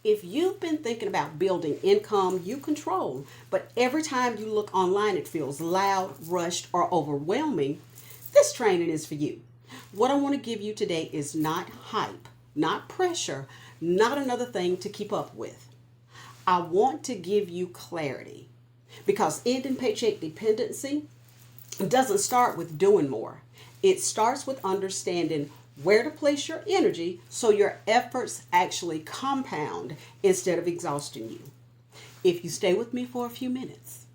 If you've been thinking about building income you control, but every time you look online it feels loud, rushed, or overwhelming, this training is for you. What I want to give you today is not hype, not pressure, not another thing to keep up with. I want to give you clarity because ending paycheck dependency doesn't start with doing more. It starts with understanding where to place your energy so your efforts actually compound instead of exhausting you. If you stay with me for a few minutes,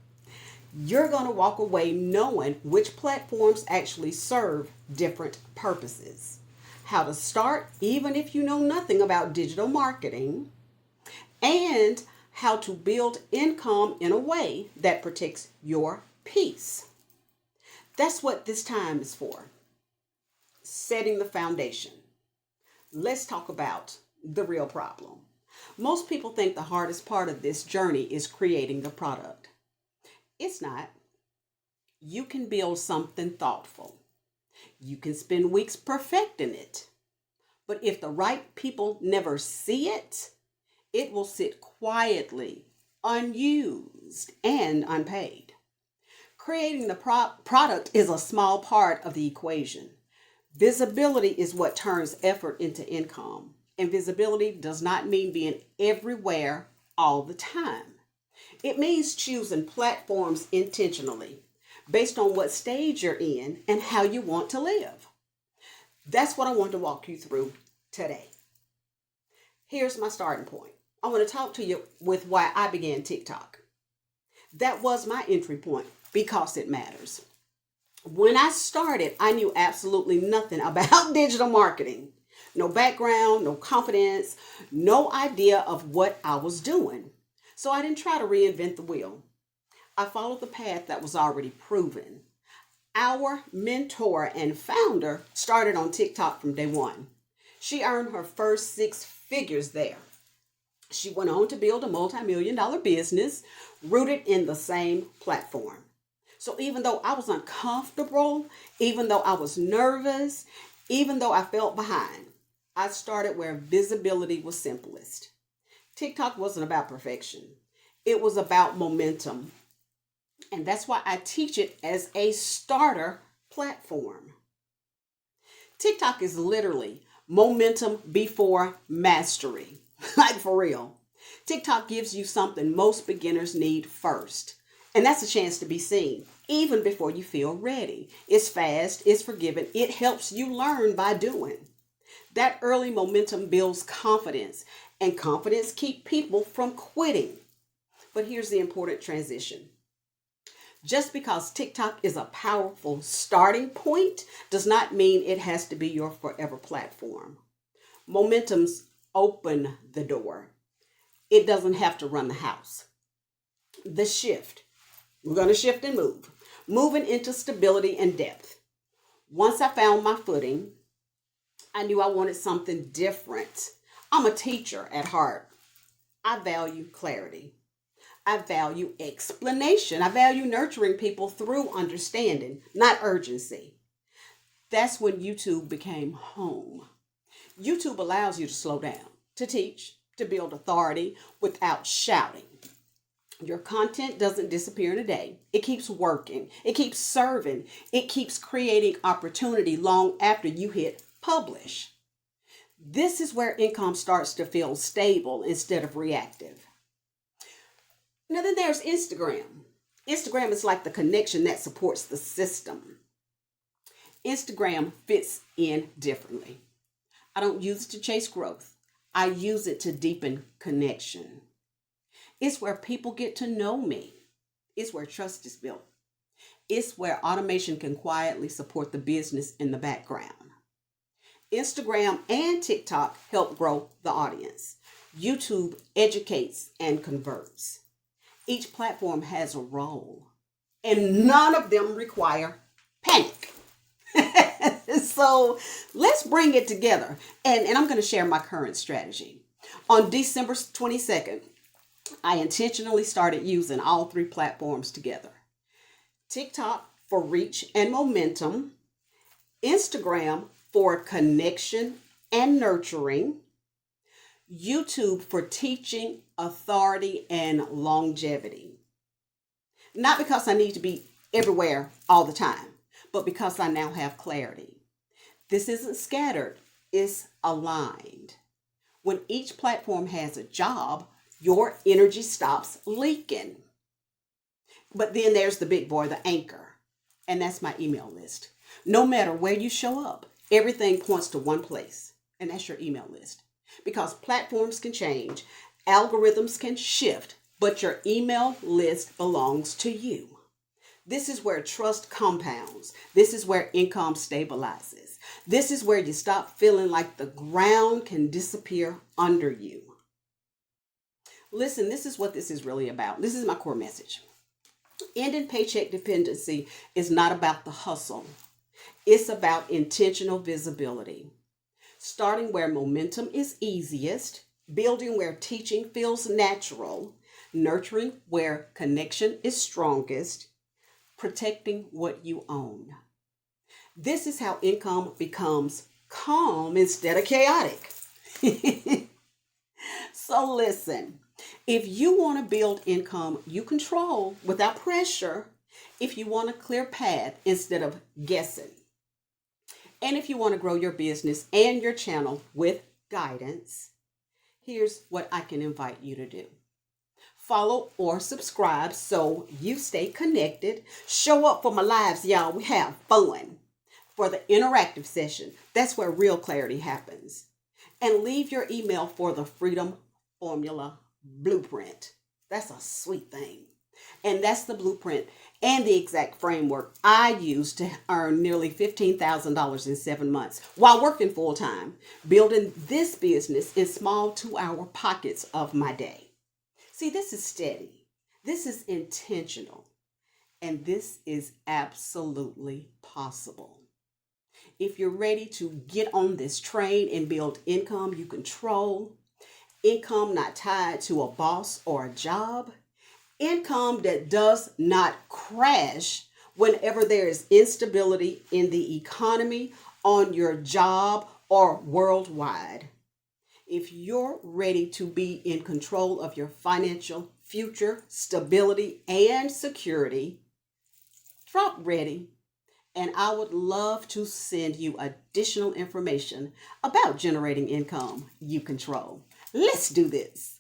you're going to walk away knowing which platforms actually serve different purposes, how to start even if you know nothing about digital marketing, and how to build income in a way that protects your peace. That's what this time is for. Setting the foundation. Let's talk about the real problem. Most people think the hardest part of this journey is creating the product. It's not. You can build something thoughtful. You can spend weeks perfecting it. But if the right people never see it, it will sit quietly, unused, and unpaid. Creating the product is a small part of the equation. Visibility is what turns effort into income. And visibility does not mean being everywhere all the time. It means choosing platforms intentionally based on what stage you're in and how you want to live. That's what I want to walk you through today. Here's my starting point. I want to talk to you with why I began TikTok. That was my entry point because it matters. When I started, I knew absolutely nothing about digital marketing. No background, no confidence, no idea of what I was doing. So I didn't try to reinvent the wheel. I followed the path that was already proven. Our mentor and founder started on TikTok from day one. She earned her first six figures there. She went on to build a multi-million-dollar business rooted in the same platform. So even though I was uncomfortable, even though I was nervous, even though I felt behind, I started where visibility was simplest. TikTok wasn't about perfection. It was about momentum. And that's why I teach it as a starter platform. TikTok is literally momentum before mastery. Like for real. TikTok gives you something most beginners need first. And that's a chance to be seen, even before you feel ready. It's fast, it's forgiving, it helps you learn by doing. That early momentum builds confidence, and confidence keeps people from quitting. But here's the important transition. Just because TikTok is a powerful starting point does not mean it has to be your forever platform. Momentums open the door. It doesn't have to run the house. The shift. We're going to shift and move. Moving into stability and depth. Once I found my footing, I knew I wanted something different. I'm a teacher at heart. I value clarity. I value explanation. I value nurturing people through understanding, not urgency. That's when YouTube became home. YouTube allows you to slow down, to teach, to build authority without shouting. Your content doesn't disappear in a day. It keeps working. It keeps serving. It keeps creating opportunity long after you hit publish. This is where income starts to feel stable instead of reactive. Now then there's Instagram. Instagram is like the connection that supports the system. Instagram fits in differently. I don't use it to chase growth. I use it to deepen connection. It's where people get to know me. It's where trust is built. It's where automation can quietly support the business in the background. Instagram and TikTok help grow the audience. YouTube educates and converts. Each platform has a role, and none of them require panic. So let's bring it together. And I'm going to share my current strategy. On December 22nd, I intentionally started using all three platforms together. TikTok for reach and momentum, Instagram for connection and nurturing, YouTube for teaching, authority, and longevity. Not because I need to be everywhere all the time, but because I now have clarity. This isn't scattered, it's aligned. When each platform has a job, your energy stops leaking. But then there's the big boy, the anchor, and that's my email list. No matter where you show up, everything points to one place, and that's your email list. Because platforms can change, algorithms can shift, but your email list belongs to you. This is where trust compounds. This is where income stabilizes. This is where you stop feeling like the ground can disappear under you. Listen, this is what this is really about. This is my core message. Ending paycheck dependency is not about the hustle. It's about intentional visibility. Starting where momentum is easiest, building where teaching feels natural, nurturing where connection is strongest, protecting what you own. This is how income becomes calm instead of chaotic. So listen, if you want to build income you control without pressure, if you want a clear path instead of guessing, and if you want to grow your business and your channel with guidance, here's what I can invite you to do. Follow or subscribe so you stay connected. Show up for my lives, y'all. We have fun. For the interactive session, that's where real clarity happens. And leave your email for the Freedom Formula Blueprint. That's a sweet thing. And that's the blueprint and the exact framework I used to earn nearly $15,000 in 7 months while working full time, building this business in small 2-hour pockets of my day. See, this is steady. This is intentional. And this is absolutely possible. If you're ready to get on this train and build income you control, income not tied to a boss or a job, income that does not crash whenever there is instability in the economy, on your job, or worldwide. If you're ready to be in control of your financial future, stability, and security, drop ready. And I would love to send you additional information about generating income you control. Let's do this.